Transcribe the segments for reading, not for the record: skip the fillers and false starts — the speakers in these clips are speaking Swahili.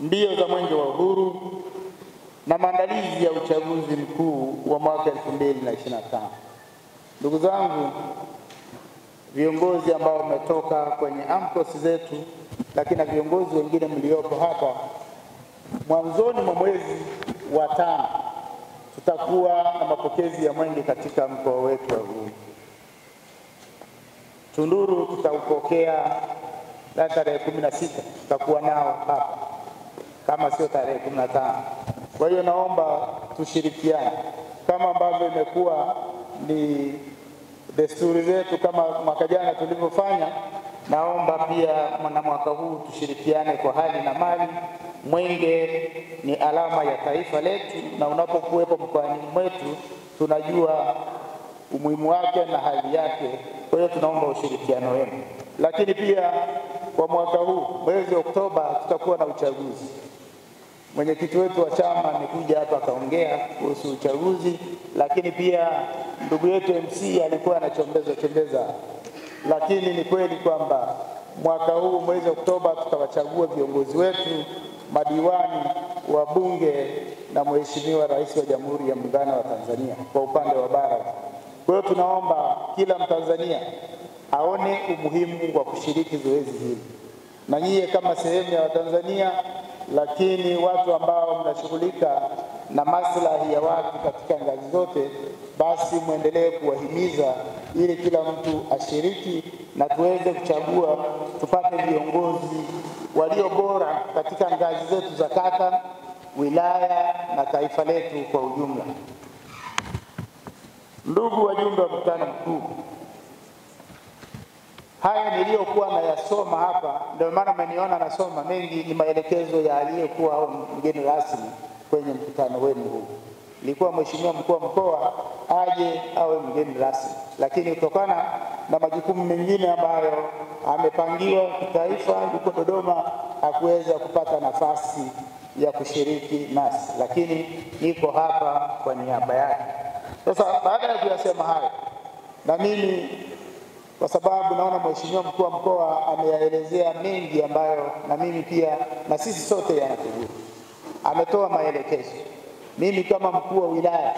mbio za Mwenge wa Uhuru na maandalizi ya uchaguzi mkuu wa mwaka 2025. Ndugu zangu, viongozi ambao wametoka kwenye AMCOS zetu, lakini na viongozi wengine mliopo hapa, mwanzoni mwa mwezi wa 5 tutakuwa na mapokezi ya mwenge katika mkoa wetu wa Ruvuma. Tunduru tutaupokea tarehe 16, tutakuwa nao hapa kama sio tarehe 15. Kwa hiyo naomba tushirikiane kama ambavyo imekuwa ni desturi zetu kama mwaka jana tulivyofanya. Naomba pia na mwaka huu tushirikiane kwa hali na mali. Mwenge ni alama ya taifa letu, na unapokuwepo mkoani mwetu tunajua umuhimu wake na hali yake. Kwa hiyo tunaomba ushirikiano wenu. Lakini pia kwa mwaka huu mwezi Oktoba tutakuwa na uchaguzi. Mwenyekiti wetu wa chama amekuja hapa akaongea kuhusu uchaguzi, lakini pia ndugu yetu MC alikuwa anachombeza. Lakini ni kweli kwamba mwaka huu mwezi Oktoba tutawachagua viongozi wetu, madiwani, wabunge na Mheshimiwa Rais wa Jamhuri ya Muungano wa Tanzania kwa upande wa bara. Kwa hiyo tunaomba kila Mtanzania aone umuhimu wa kushiriki zoezi hili, na nyie kama sehemu ya Watanzania, lakini watu ambao mnashughulika na maslahi ya watu katika ngazi zote, basi muendelee kuwahimiza ili kila mtu ashiriki na tuweze kuchagua, tupate viongozi walio bora katika ngazi zetu za kata, wilaya na taifa letu kwa ujumla. Ndugu wajumbe wa mkutano mkuu, haya niliyokuwa nayasoma hapa, ndio maana mmeniona nasoma mengi, ni maelekezo ya aliyekuwa mgeni rasmi kwenye mkutano wenu huu. Ilikuwa Mheshimiwa mkuu wa mkoa aje awe mgeni rasmi, lakini kutokana na majukumu mengine ambayo amepangiwa kitaifa yuko Dodoma, hakuweza kupata nafasi ya kushiriki nasi, lakini niko hapa kwa niaba yake. Sasa baada ya kuyasema hayo, na mimi kwa sababu naona Mheshimiwa mkuu wa mkoa ameyaelezea mengi ambayo na mimi pia na sisi sote yanatujua, ametoa maelekezo. Mimi kama mkuu wa wilaya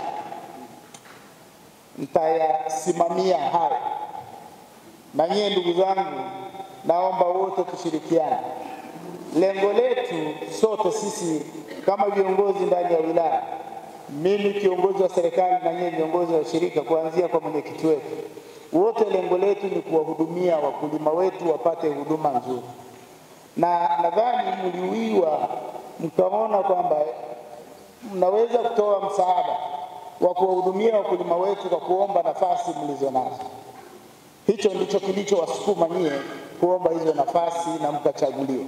nitayasimamia haya, na nyie ndugu zangu, naomba wote tushirikiane. Lengo letu sote sisi kama viongozi ndani ya wilaya, mimi kiongozi wa serikali na nyie viongozi wa shirika, kuanzia kwa mwenyekiti wetu, wote lengo letu ni kuwahudumia wakulima wetu wapate huduma nzuri. Na nadhani mliuiwa mkaona kwamba mnaweza kutoa msaada wa kuwahudumia wakulima wetu kwa kuomba nafasi mlizonazo. Hicho ndicho kilichowasukuma nyie kuomba hizo nafasi na mkachaguliwa.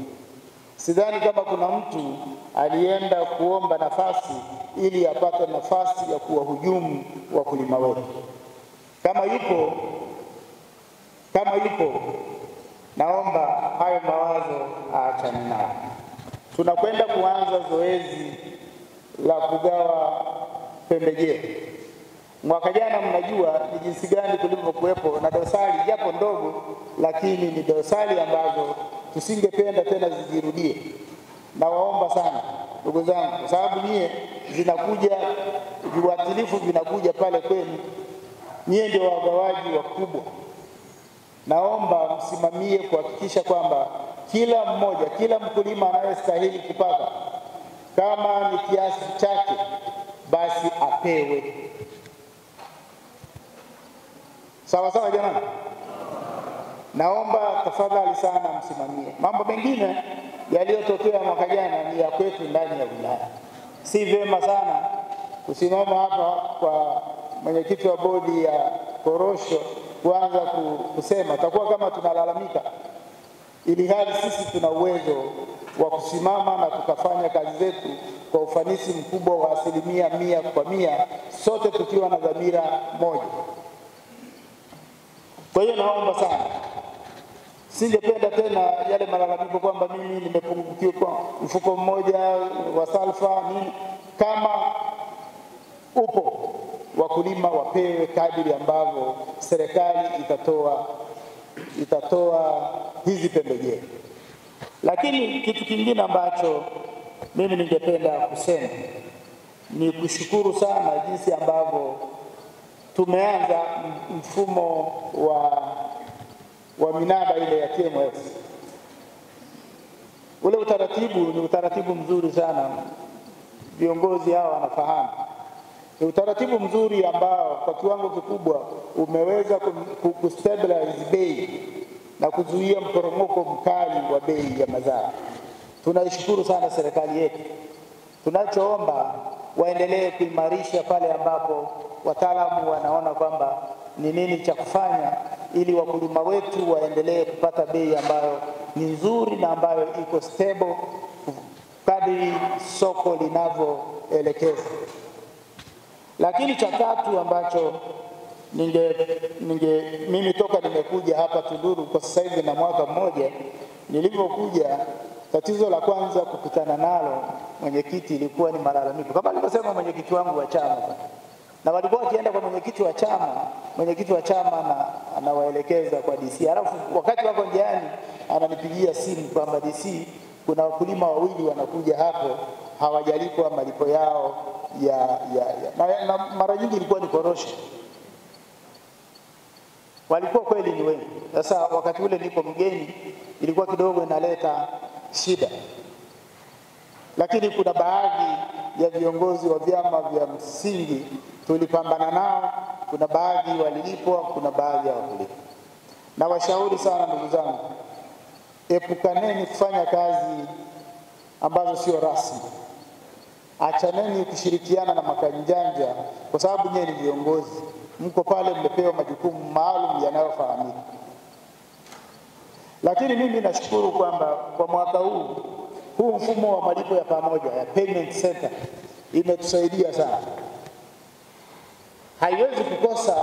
Sidhani kama kuna mtu alienda kuomba nafasi ili apate nafasi ya kuwahujumu wakulima wetu. Kama yupo, naomba hayo mawazo aachane nayo. Tunakwenda kuanza zoezi la kugawa pembejeo. Mwaka jana mnajua ni jinsi gani kulivyokuwepo na dosari japo ndogo, lakini ni dosari ambazo tusingependa tena zijirudie. Na waomba sana ndugu zangu, kwa sababu nyie zinakuja, viuatilifu vinakuja pale kwenu, nyie ndio wagawaji wakubwa. Naomba msimamie kuhakikisha kwamba kila mmoja, kila mkulima anayestahili kupata, kama ni kiasi chake, basi apewe. Sawa sawa jamani? Naomba tafadhali sana msimamie. Mambo mengine yaliyotokea mwaka jana ni ya kwetu ndani ya wilaya. Si vyema sana kusimama hapa kwa mwenyekiti wa bodi ya korosho kuanza kusema, takuwa kama tunalalamika, ili hali sisi tuna uwezo wa kusimama na tukafanya kazi zetu kwa ufanisi mkubwa wa 100%, sote tukiwa na dhamira moja. Kwa hiyo naomba sana, singependa tena yale malalamiko kwamba mimi nimepungukiwa kwa mfuko mmoja wa salfa nini. Kama upo, wakulima wapewe kadiri ambavyo serikali itatoa hizi pembejeo. Lakini kitu kingine ambacho mimi ningependa kusema ni kushukuru sana jinsi ambavyo tumeanza mfumo wa minada ile ya TMS. Ule utaratibu ni utaratibu mzuri sana, viongozi hao wanafahamu. Ni utaratibu mzuri ambao kwa kiwango kikubwa umeweza kustabilize bei na kuzuia mporomoko mkali wa bei ya mazao. Tunaishukuru sana serikali yetu. Tunachoomba waendelee kuimarisha pale ambapo wataalamu wanaona kwamba ni nini cha kufanya ili wakulima wetu waendelee kupata bei ambayo ni nzuri na ambayo iko stable kadri soko linavyoelekeza. Lakini cha tatu ambacho mimi toka nimekuja hapa Tunduru kwa sasa hivi na mwaka mmoja, nilipokuja tatizo la kwanza kukutana nalo mwenyekiti ilikuwa ni malalamiko. Kama alivyosema mwenyekiti wangu wa chama, na walikuwa wakienda kwa mwenyekiti wa chama anawaelekeza kwa DC. Alafu wakati wako njiani ananipigia simu kwamba DC kuna wakulima wawili wanakuja hapo hawajalipwa malipo yao na mara nyingi ilikuwa ni korosho. Walikuwa kweli ni wengi. Sasa wakati ule niko mgeni, ilikuwa kidogo inaleta shida. Lakini kuna baadhi ya viongozi wa vyama vya msingi tulipambana nao, kuna baadhi walilipwa, kuna baadhi hawakulipwa. Na washauri sana ndugu zangu, epukaneni kufanya kazi ambazo sio rasmi. Achaneni kushirikiana na makanjanja kwa sababu nyinyi ni viongozi. Mko pale mmepewa majukumu maalum yanayofahamika. Lakini mimi nashukuru kwamba kwa mwaka huu mfumo wa malipo ya pamoja ya payment center imetusaidia sana. Haiwezi kukosa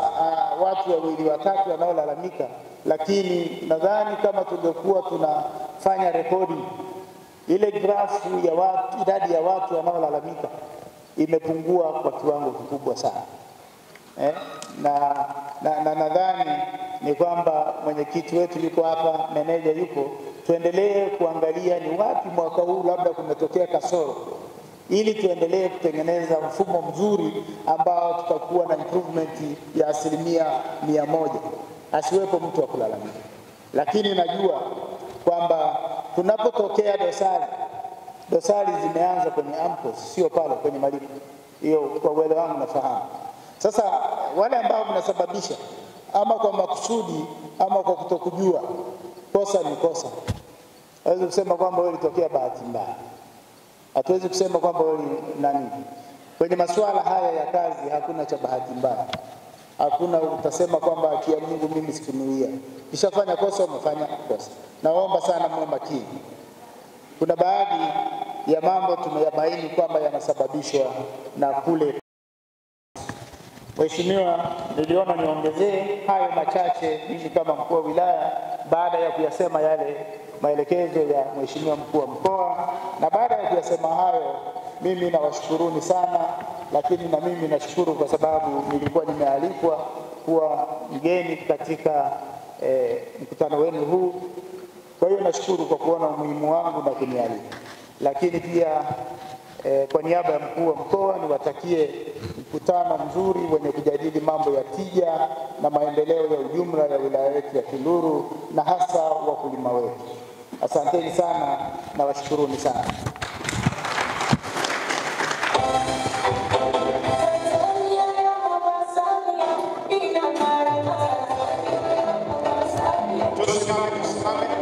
watu wawili watatu wanaolalamika, lakini nadhani kama tungekuwa tunafanya rekodi ile grafu ya watu, idadi ya watu wanaolalamika imepungua kwa kiwango kikubwa sana. Na nadhani ni kwamba mwenyekiti wetu yuko hapa, meneja yuko, tuendelee kuangalia ni wapi mwaka huu labda kumetokea kasoro, ili tuendelee kutengeneza mfumo mzuri ambao tutakuwa na improvement ya 100%. Asiwepo mtu wa kulalamika. Lakini najua kwamba tunapotokea dosari zimeanza kwenye AMCOS, sio pale kwenye malipo. Hiyo kwa uelewa wangu nafahamu. Sasa wale ambao mnasababisha ama kwa makusudi ama kwa kutokujua, kosa ni kosa. Hatuwezi kusema kwamba wewe ulitokea bahati mbaya. Hatuwezi kusema kwamba wewe nani. Kwenye masuala haya ya kazi hakuna cha bahati mbaya. Hakuna utasema kwamba akia Mungu mimi sikunuia. Kishafanya kosa umefanya kosa. Naomba sana mwe makini. Kuna baadhi ya mambo tumeyabaini kwamba yanasababishwa na kule. Mheshimiwa, niliona niongezee hayo machache mimi kama mkuu wa wilaya baada ya kuyasema yale maelekezo ya Mheshimiwa mkuu wa mkoa. Na baada ya kuyasema hayo, mimi nawashukuruni sana, lakini na mimi nashukuru kwa sababu nilikuwa nimealikwa kuwa mgeni katika mkutano wenu huu. Kwa hiyo nashukuru kwa kuona umuhimu wangu na kunialika. Lakini pia kwa niaba ya mkuu wa mkoa niwatakie mkutano mzuri wenye kujadili mambo ya tija na maendeleo ya ujumla ya wilaya yetu ya Tunduru na hasa wakulima wetu. Asanteni sana na washukuruni sana. Tusimame.